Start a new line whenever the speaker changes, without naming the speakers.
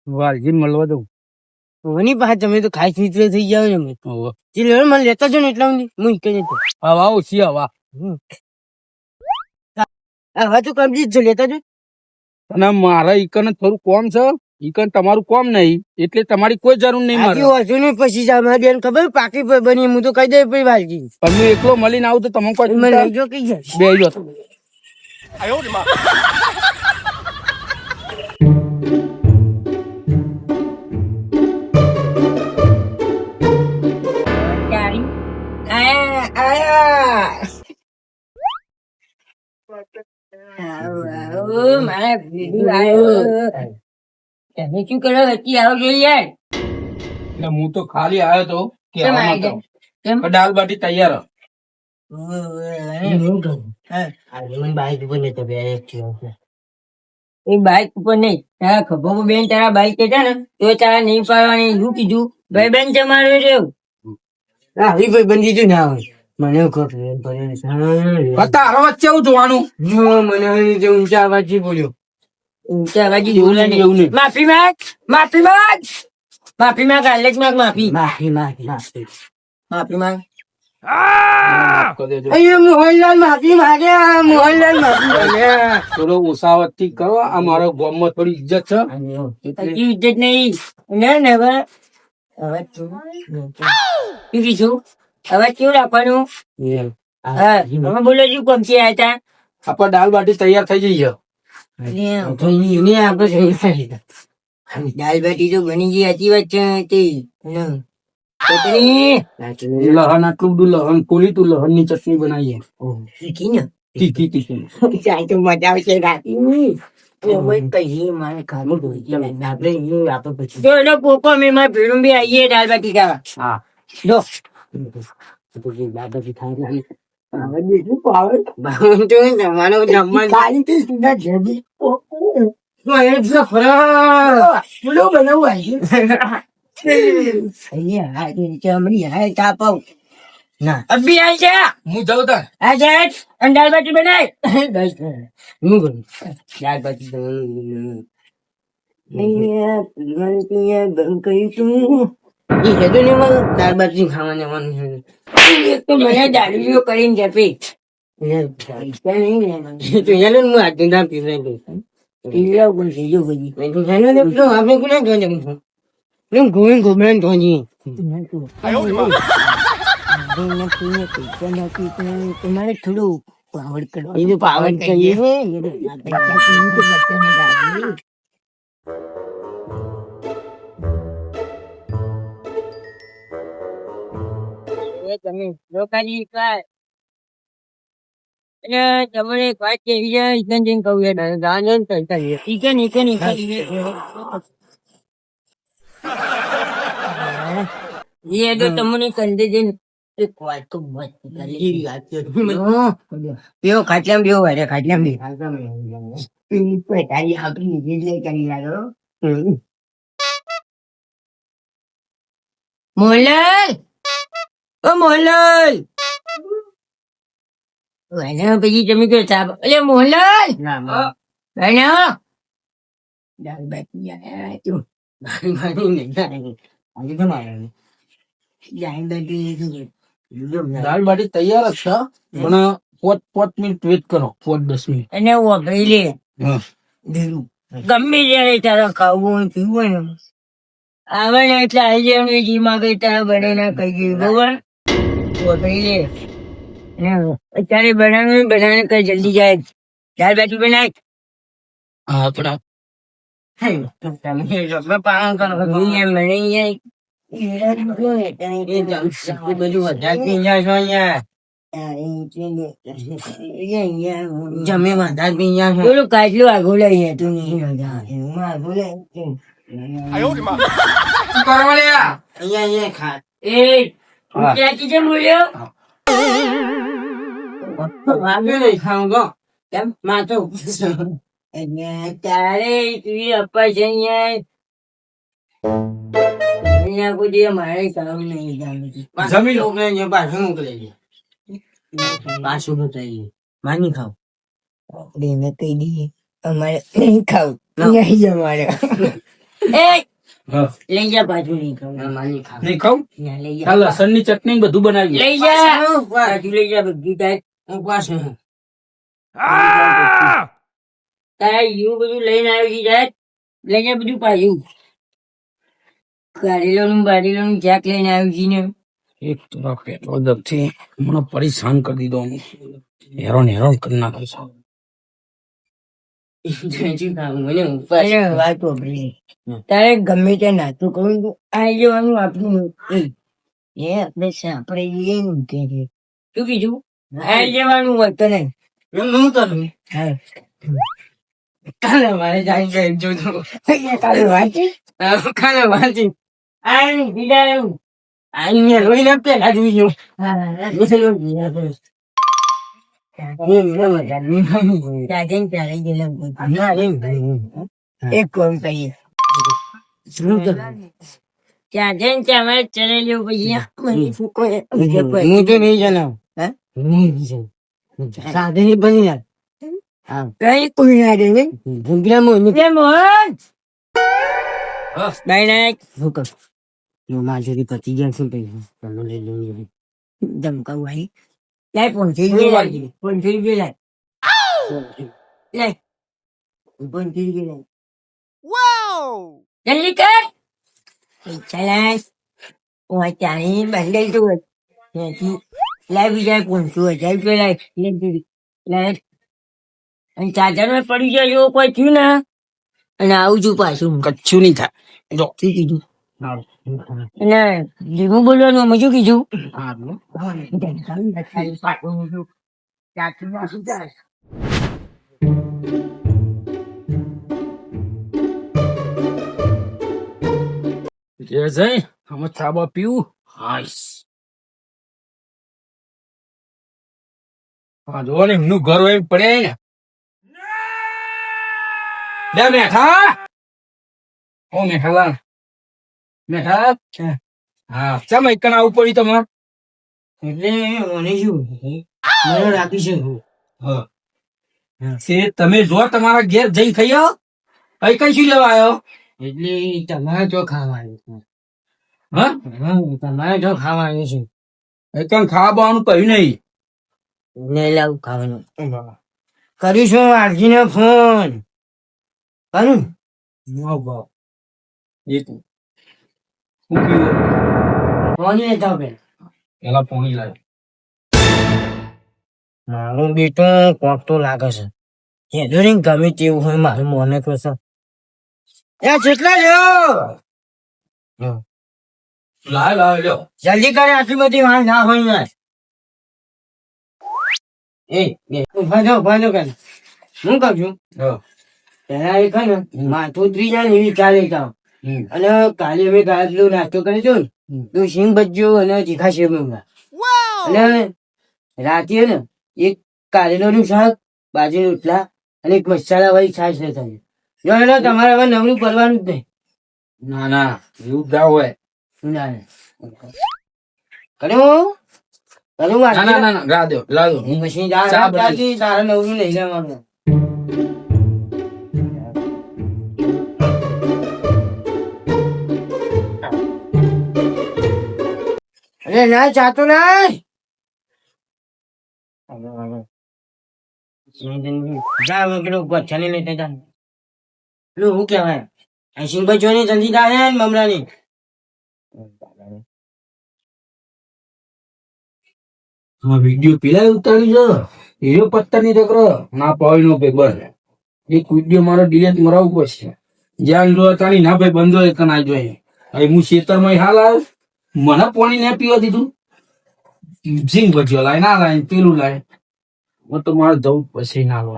વાલજી મળવા દઉં
ઓની પાસે તમે તો ખાસ મિત્ર થઈ જાવ ને અમે ચીલ મને લેતા જો ને એટલા હું કઈ જતો
હવા ઓછી હવા
હવે તો કમ્પ્લીટ છે લેતા જો
અને મારા ઈકન થોડું કોમ છે ઈકન તમારું કોમ નહીં એટલે તમારી કોઈ જરૂર નહીં મારે
હજુ ને પછી જા મારી બેન ખબર પાકી બની હું તો કહી દે પછી વાલજી
તમે એકલો મળીને આવું તો તમે કોઈ
મને લઈ જો કઈ જાય
બે જો
તમે શું કરો વચ્ચે આવો જોઈએ
એટલે હું તો ખાલી આવ્યો તો કે દાલ બાટી તૈયાર
બાઈક ઉપર નતો એ બાઈક ઉપર નહીં તારા ખભો બેન તારા બાઈક છે ને તો તારા નહીં પાડવાની શું કીધું ભાઈ બેન તમારું રેવું આવી ભાઈ બંધી તું ના હોય મને
તારો વચ્ચે એવું જોવાનું
મને ઊંચા અવાજથી બોલ્યો ઊંચા અવાજથી બોલ્યા નહીં માફી માંગ માફી માંગ માફી માંગ આલેજ માંગ માફી માફી માંગ માફી માંગ મોહનલાલ માફી માંગ્યા મોહનલાલ માફી માંગ્યા
થોડો ઉસાવત થી કરો આ મારા ગામમાં થોડી ઇજ્જત છે
ઇજ્જત નહીં ના ને હવે શું કીધું હવે કેવું રાખવાનું હા તમે બોલો છું કોમથી આવ્યા હતા
આપડે દાલ બાટી તૈયાર થઈ જઈએ
દાલ બાટી તો બની ગઈ સાચી વાત છે
લહન આટલું બધું લહન ખોલી તું લહન ની ચટણી બનાવીએ
શીખી ને
તીખી તીખી
ચાય તો મજા આવશે રાતી કઈ મારે ખાવાનું આપડે પછી તો એનો કોકો મેં મારે ભીડું બી આવીએ દાલ બાટી ખાવા
હા
જો દાલ બાટી ખાઈ અભી આઈ છે
હું જાઉં તાર
આ જાય અને દાલ બાટી બનાય હું કરું દાલ બાટી દાલ બાટી ખાવાની એક તો મને દાડીઓ કરીને જપી તમારે થોડું પાવડ કરવા પાવડ કરીએ તમે લોકાજી તમારે એક વાત કેવી છે ઈકન જઈને કહું ગાંધન કરતા ઈકન એ તો તમને કંદે જઈને એક વાત તો મત બેવો ખાટલામ બેવો વારે ખાટલામ બે તારી આપડી કરી લાગો મોહનલાલ ઓ મોહનલાલ પછી તમે કહો સાહેબ અલે મોહનલાલ દાલ બાટી
દાલ બાટી તૈયાર જ છે પણ 5 મિનિટ વેટ કરો 5-10 મિનિટ
એને વગડી લે ગમે ત્યારે તારા ખાવું હોય પીવું હોય ને આવે ને એટલે આવી જવાનું જી માગે તારા બને ના કહી ગયું બરોબર વગડી લે અત્યારે બનાવવાનું બનાવીને કઈ જલ્દી જાય દાલ બાટી બનાય
હા પણ
તમે પાલન કરો મને બધું વધારે જાય છો જમે વધારે પી જાય બોલું કાચલું આગું લઈએ તું અહીંયા ખા એ ક્યાંથી છે બોલ્યો કેમ માતો તારે અપ્પા છે અહીંયા કોઈ મારે કામ નહીં
જમી લો
પાછું મોકલે છે પાછું બતાવીએ માની ખાવ આપણે એને કહી દઈએ અમારે નહીં ખાવું નહીં જમાડે એ
હા
લઈ જા બાજુ નહીં ખાવું નહીં ખાવું
નહીં ખાવ
ના, લઈ
આ
જા
લસણ ની ચટણી બધું બનાવ્યું
લઈ જા બાજુ લઈ જા બધી તારે એવું બધું લઈને આવ્યું છે જાય લઈ જા બધું પાછું કારેલોનું બારેલોનું શાક લઈને આવ્યું છે ને
એક તો પેટ્રોલ દબથી મને પરેશાન કરી દીધો અમે. હેરાન હેરાન કરી નાખે છે
અરે વાત વાપરી તારે ગમે તે નાતું કહું તું આ જવાનું આપણું એ આપણે સાંપડે એનું કે છે શું કીધું આ જવાનું હોય તો નહીં હું કરું હા કાલે મારે જાય છે જોજો કાલે વાંચી કાલે વાંચી આ બીજા એવું આ રોઈને પેલા જોઈ એક કોમ કહીએ ત્યાં જઈને ત્યાં અમારે ચણેલું પછી હું તો નહીં જણાવ સાધે ની બની યાર કઈ કોઈ ના દે ભૂંગરા મોહન બાય નાખ હું કર માજરી પતી ગયા શું કહ્યું ચાલો લઈ લઉં ધમકાવું ભાઈ લાય પહોંચી ગયેલા પહોંચી ગયેલા લાય પહોંચી ગયેલા જલ્દી કર ચલાય ઓય ચાલી બંડલ તું લાય બીજા 500,000 રૂપિયા લાય અને ચાર્જર માં પડી જાય એવું કોઈ થયું ને અને આવું છું પાછું
કચ્છું નહીં થાય જો
શું કીધું અને ધીમું બોલવાનું અમે શું કીધું
જે જઈ અમે ચાબા પીવું હાઈસ હા જો ને એમનું ઘર હોય એમ પડ્યા ને લે મેઠા ઓ મેઠાલા મેઠા હા ચમ એકણ આવું પડ્યું તમારે
એટલે મને શું મને રાખી છે
હા તે તમે જો તમારા ઘેર જઈને ખાઈ આવો કઈ કઈ શું લેવા આવ્યો
એટલે તમારે જો ખાવાનું છે
હા
તમારે જો ખાવાનું છે
એકણ ખાવા બાવાનું કહ્યું નહીં
નહીં લાવું ખાવાનું કરીશું આરજીને ફોન કરું ફોન લેતા પેલા
પેલા પોણી લાવ
મારું બેટું કોક તો લાગે છે એનું નહીં ગમે તેવું હોય મારું મોને તો છે એ જેટલા લ્યો
લાવ લાવ લ્યો
જલ્દી કરે આટલી બધી વાર ના હોય યાર ઉભા જાઓ કરે હું કહું છું પેલા એ ને માથું ત્રીજા ને એવી ચાલે જાઓ અને કાલે અમે ગાજલો નાસ્તો કરી ને તો સિંગ ભજીયો અને તીખા સેવ અને રાતે ને એક કારેલાનું શાક બાજરી રોટલા અને એક મસાલા વાળી છાશ લેતા જો એટલે તમારે હવે નવરું કરવાનું જ નહીં
ના ના એવું જ ના હોય
ના કર્યું
ના ના ના ના દો લાવ દો
પછી
ચા બની.
તારે નવરું નહીં લેવાનું અરે ના ચાતો નહીં જા પેલું ગોઠાની લઈને જા પેલું શું કહેવાય આઈસિંગ બચવાની જલ્દી થાય ને મમરાની
વિડીયો પેલા ઉતારી છે એનો પત્તા ની ટકરો ના પાવી નો પેપર એક વિડીયો મારો ડિલેટ મરાવવું પડશે જ્યાં જો તારી ના ભાઈ બંધો એક ના જોઈએ હવે હું ખેતરમાં હાલ આવ્યો મને પાણી ને પીવા દીધું સિંગ ભજીયો લાય ના લાય પેલું લાય હું તો મારે જવું પછી ના લો